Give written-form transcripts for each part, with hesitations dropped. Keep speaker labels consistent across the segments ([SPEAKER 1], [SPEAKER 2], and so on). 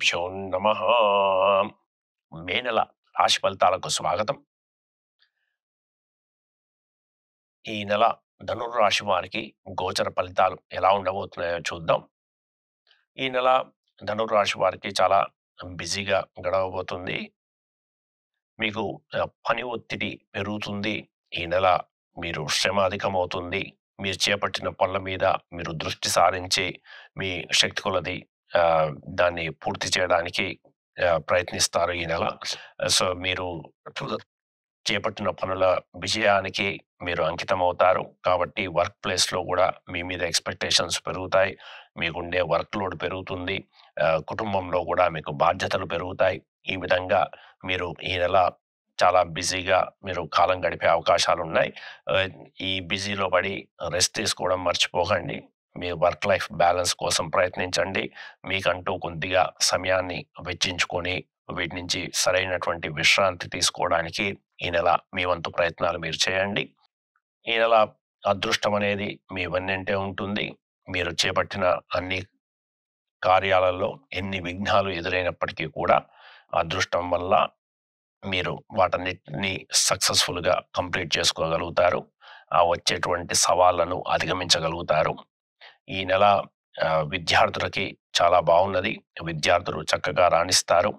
[SPEAKER 1] శ్రీగురుభ్యో నమః. మే నెల రాశి ఫలితాలకు స్వాగతం. ఈ నెల ధనుర్రాశి వారికి గోచర ఫలితాలు ఎలా ఉండబోతున్నాయో చూద్దాం. ఈ నెల ధనుర్రాశి వారికి చాలా బిజీగా గడవబోతుంది. మీకు పని ఒత్తిడి పెరుగుతుంది. ఈ నెల మీరు శ్రమ అధికమవుతుంది. మీరు చేపట్టిన పనుల మీద మీరు దృష్టి సారించి మీ శక్తి కొలది దాన్ని పూర్తి చేయడానికి ప్రయత్నిస్తారు ఈ నెల. సో మీరు చేపట్టిన పనుల విజయానికి మీరు అంకితమవుతారు. కాబట్టి వర్క్ ప్లేస్లో కూడా మీ మీద ఎక్స్పెక్టేషన్స్ పెరుగుతాయి. మీకుండే వర్క్ లోడ్ పెరుగుతుంది. కుటుంబంలో కూడా మీకు బాధ్యతలు పెరుగుతాయి. ఈ విధంగా మీరు ఈ నెల చాలా బిజీగా మీరు కాలం గడిపే అవకాశాలు ఉన్నాయి. ఈ బిజీలో పడి రెస్ట్ తీసుకోవడం మర్చిపోకండి. మీ వర్క్ లైఫ్ బ్యాలెన్స్ కోసం ప్రయత్నించండి. మీకంటూ కొద్దిగా సమయాన్ని వెచ్చించుకొని వీటి నుంచి సరైనటువంటి విశ్రాంతి తీసుకోవడానికి ఈ నెల మీ వంతు ప్రయత్నాలు మీరు చేయండి. ఈ నెల అదృష్టం అనేది మీ వెన్నంటే ఉంటుంది. మీరు చేపట్టిన అన్ని కార్యాలలో ఎన్ని విఘ్నాలు ఎదురైనప్పటికీ కూడా అదృష్టం వల్ల మీరు వాటన్నిటిని సక్సెస్ఫుల్గా కంప్లీట్ చేసుకోగలుగుతారు. ఆ వచ్చేటువంటి సవాళ్లను అధిగమించగలుగుతారు. ఈ నెల విద్యార్థులకి చాలా బాగున్నది. విద్యార్థులు చక్కగా రాణిస్తారు.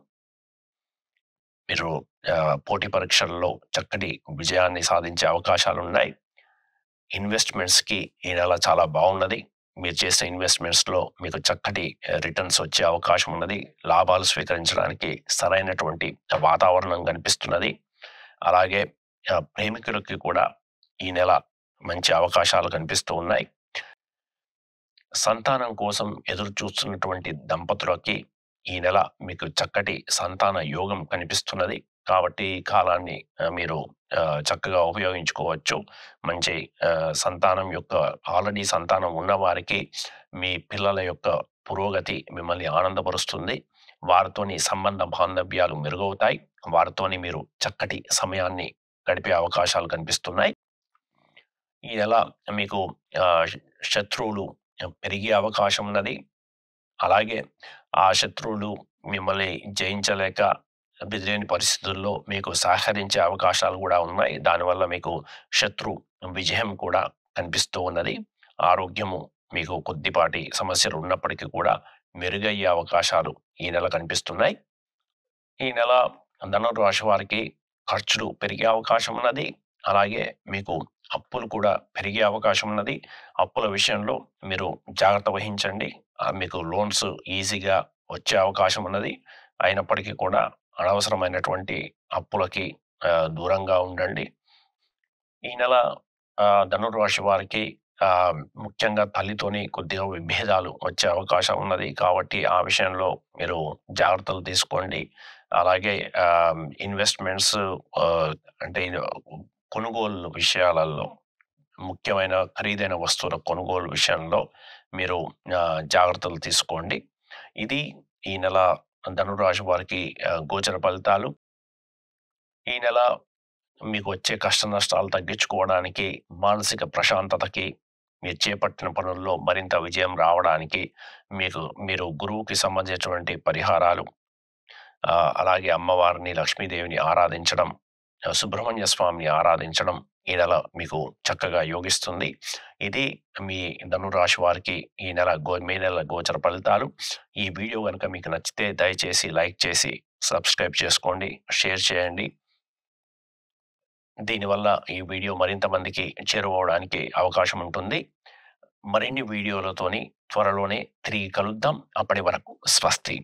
[SPEAKER 1] మీరు పోటీ పరీక్షల్లో చక్కటి విజయాన్ని సాధించే అవకాశాలు ఉన్నాయి. ఇన్వెస్ట్మెంట్స్కి ఈ నెల చాలా బాగున్నది. మీరు చేసే ఇన్వెస్ట్మెంట్స్లో మీకు చక్కటి రిటర్న్స్ వచ్చే అవకాశం ఉన్నది. లాభాలు స్వీకరించడానికి సరైనటువంటి వాతావరణం కనిపిస్తున్నది. అలాగే ప్రేమికులకి కూడా ఈ నెల మంచి అవకాశాలు కనిపిస్తూ ఉన్నాయి. సంతానం కోసం ఎదురు చూస్తున్నటువంటి దంపతులకి ఈ నెల మీకు చక్కటి సంతాన యోగం కనిపిస్తున్నది. కాబట్టి ఈ కాలాన్ని మీరు చక్కగా ఉపయోగించుకోవచ్చు. మంచి సంతానం యొక్క ఆల్రెడీ సంతానం ఉన్నవారికి మీ పిల్లల యొక్క పురోగతి మిమ్మల్ని ఆనందపరుస్తుంది. వారితోని సంబంధ బాంధవ్యాలు మెరుగవుతాయి. వారితోని మీరు చక్కటి సమయాన్ని గడిపే అవకాశాలు కనిపిస్తున్నాయి. ఈ నెల మీకు శత్రువులు పెరిగే అవకాశం ఉన్నది. అలాగే ఆ శత్రువులు మిమ్మల్ని జయించలేక బెదిలేని పరిస్థితుల్లో మీకు సహకరించే అవకాశాలు కూడా ఉన్నాయి. దానివల్ల మీకు శత్రు విజయం కూడా కనిపిస్తూ ఉన్నది. ఆరోగ్యము మీకు కొద్దిపాటి సమస్యలు ఉన్నప్పటికీ కూడా మెరుగయ్యే అవకాశాలు ఈ నెల కనిపిస్తున్నాయి. ఈ నెల ధనుర్రాశి వారికి ఖర్చులు పెరిగే అవకాశం ఉన్నది. అలాగే మీకు అప్పులు కూడా పెరిగే అవకాశం ఉన్నది. అప్పుల విషయంలో మీరు జాగ్రత్త వహించండి. మీకు లోన్స్ ఈజీగా వచ్చే అవకాశం ఉన్నది. అయినప్పటికీ కూడా అనవసరమైనటువంటి అప్పులకి దూరంగా ఉండండి. ఈ నెల ధనుర్రాశి వారికి ముఖ్యంగా తల్లితోని కొద్దిగా విభేదాలు వచ్చే అవకాశం ఉన్నది. కాబట్టి ఆ విషయంలో మీరు జాగ్రత్తలు తీసుకోండి. అలాగే ఇన్వెస్ట్మెంట్స్ అంటే కొనుగోలు విషయాలలో ముఖ్యమైన ఖరీదైన వస్తువుల కొనుగోలు విషయంలో మీరు జాగ్రత్తలు తీసుకోండి. ఇది ఈ నెల ధనురాశి వారికి గోచర ఫలితాలు. ఈ నెల మీకు వచ్చే కష్ట నష్టాలు తగ్గించుకోవడానికి, మానసిక ప్రశాంతతకి, మీరు చేపట్టిన పనుల్లో మరింత విజయం రావడానికి మీరు గురువుకి సంబంధించినటువంటి పరిహారాలు, అలాగే అమ్మవారిని, లక్ష్మీదేవిని ఆరాధించడం, సుబ్రహ్మణ్య స్వామిని ఆరాధించడం ఈ నెల మీకు చక్కగా యోగిస్తుంది. ఇది మీ ధనురాశి వారికి ఈ నెల మే నెల గోచర ఫలితాలు. ఈ వీడియో కనుక మీకు నచ్చితే దయచేసి లైక్ చేసి సబ్స్క్రైబ్ చేసుకోండి, షేర్ చేయండి. దీనివల్ల ఈ వీడియో మరింత మందికి చేరువవడానికి అవకాశం ఉంటుంది. మరిన్ని వీడియోలతోని త్వరలోనే తిరిగి కలుద్దాం. అప్పటి వరకు స్వస్తి.